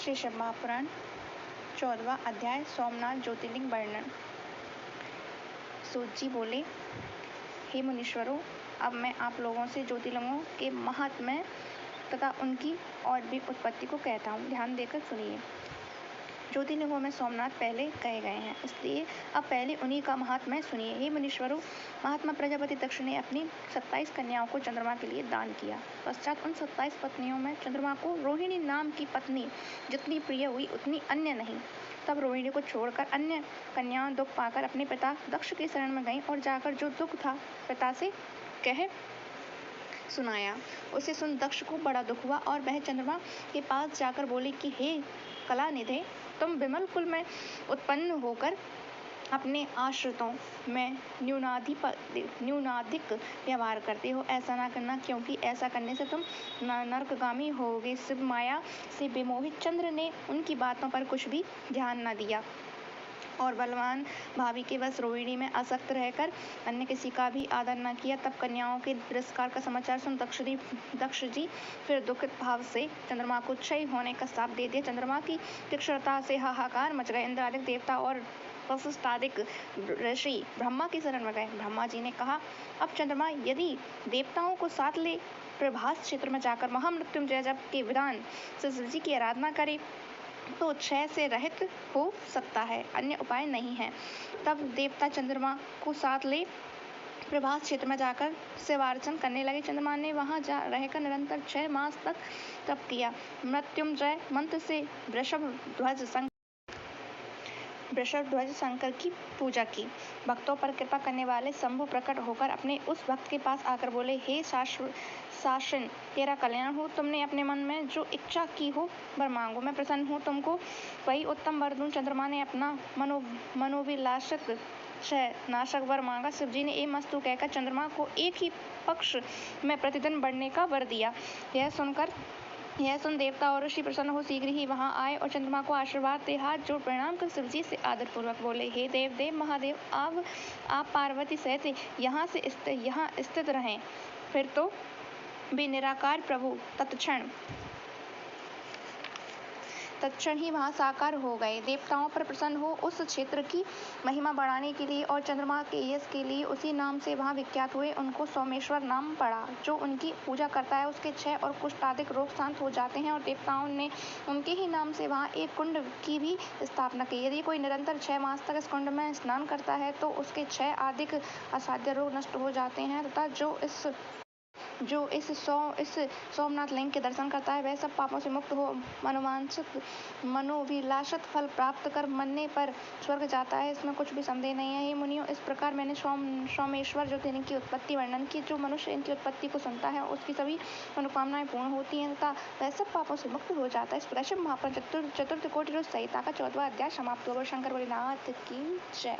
श्री शिव महापुराण 14वां अध्याय सोमनाथ ज्योतिर्लिंग वर्णन। सूत जी बोले, हे मुनीश्वरों, अब मैं आप लोगों से ज्योतिर्लिंगों के महात्म्य तथा उनकी और भी उत्पत्ति को कहता हूँ। ध्यान देकर सुनिए। ज्योतिर्लिंगों में सोमनाथ पहले कहे गए हैं, इसलिए अब पहले उन्हीं का महात्म्य सुनिए। हे मुनीश्वरों, महात्मा प्रजापति दक्ष ने अपनी 27 कन्याओं को चंद्रमा के लिए दान किया। पश्चात उन 27 पत्नियों में चंद्रमा को रोहिणी नाम की पत्नी जितनी प्रिय हुई उतनी अन्य नहीं। तब रोहिणी को छोड़कर अन्य कन्याओं दुख पाकर अपने पिता दक्ष की शरण में गईं और जाकर जो दुख था पिता से कह सुनाया। उसे सुन दक्ष को बड़ा दुख हुआ और वह चंद्रमा के पास जाकर बोले कि हे कलानिधे, तुम विमल कुल में उत्पन्न होकर अपने आश्रितों में न्यूनाधिक व्यवहार करते हो। ऐसा ना करना, क्योंकि ऐसा करने से तुम नरकगामी होगे। शिव माया से विमोहित चंद्र ने उनकी बातों पर कुछ भी ध्यान न दिया और बलवान भाभी के वश रोहिणी में आसक्त रहकर अन्य किसी का भी आदर न किया। तब कन्याओं के तिरस्कार का समाचार सुन दक्ष जी फिर दुखित भाव से चंद्रमा को क्षय होने का श्राप दे दिया। चंद्रमा की तीक्ष्णता से हाहाकार मच गए। इंद्रादिक देवता और वसिष्ठादिक ऋषि ब्रह्मा की शरण में गए। ब्रह्मा जी ने कहा, अब चंद्रमा यदि देवताओं को साथ ले प्रभास क्षेत्र में जाकर महामृत्युंजय जप के विधान से शिव जी की आराधना करे तो क्षय से रहित हो सकता है, अन्य उपाय नहीं है। तब देवता चंद्रमा को साथ ले प्रभास क्षेत्र में जाकर शिवार्चन करने लगे। चंद्रमा ने वहां रहकर निरंतर 6 मास तक तप किया। मृत्युंजय मंत्र से वृषभ ध्वज शंकर की पूजा की। भक्तों पर कृपा करने वाले शंभु प्रकट होकर अपने उस भक्त के पास आकर बोले, हे शासन, तेरा कल्याण हो। तुमने अपने मन में जो इच्छा की हो वर मांगो, मैं प्रसन्न हूँ तुमको वही उत्तम वर दूं। चंद्रमा ने अपना मनोविलासक क्षय नाशक वर मांगा। शिवजी ने एमस्तु कहकर चंद्रमा को एक ही पक्ष में प्रतिदिन बढ़ने का वर दिया। यह सुन देवता और ऋषि प्रसन्न हो शीघ्र ही वहां आए और चंद्रमा को आशीर्वाद दे हाथ जोड़ प्रणाम कर शिवजी से आदर पूर्वक बोले, हे देव महादेव, आप पार्वती सहित यहाँ स्थित रहें। फिर तो भी निराकार प्रभु तत्क्षण ही वहां साकार हो गए। देवताओं पर प्रसन्न हो उस क्षेत्र की महिमा बढ़ाने के लिए और चंद्रमा के यश के लिए उसी नाम से वहां विख्यात हुए। उनको सोमेश्वर नाम पड़ा। जो उनकी पूजा करता है उसके क्षय और कुष्ठ आदि रोग शांत हो जाते हैं। और देवताओं ने उनके ही नाम से वहां एक कुंड की भी स्थापना की। यदि कोई निरंतर 6 मास तक इस कुंड में स्नान करता है तो उसके क्षय आदि असाध्य रोग नष्ट हो जाते हैं तथा जो इस सोमनाथ लिंग के दर्शन करता है वह सब पापों से मुक्त हो मनोविलासित फल प्राप्त कर मरने पर स्वर्ग जाता है। इसमें कुछ भी संदेह नहीं है। हे मुनियों, इस प्रकार मैंने सोमेश्वर ज्योतिर्लिंग की उत्पत्ति वर्णन की। जो मनुष्य इनकी उत्पत्ति को सुनता है उसकी सभी मनोकामनाएं पूर्ण होती हैं तथा वह सब पापों से मुक्त हो जाता है। इस प्रकार शिव महापुराण चतुर्थ कोटि संहिता का 14वां अध्याय समाप्त हुआ। शंकर भोलेनाथ की जय।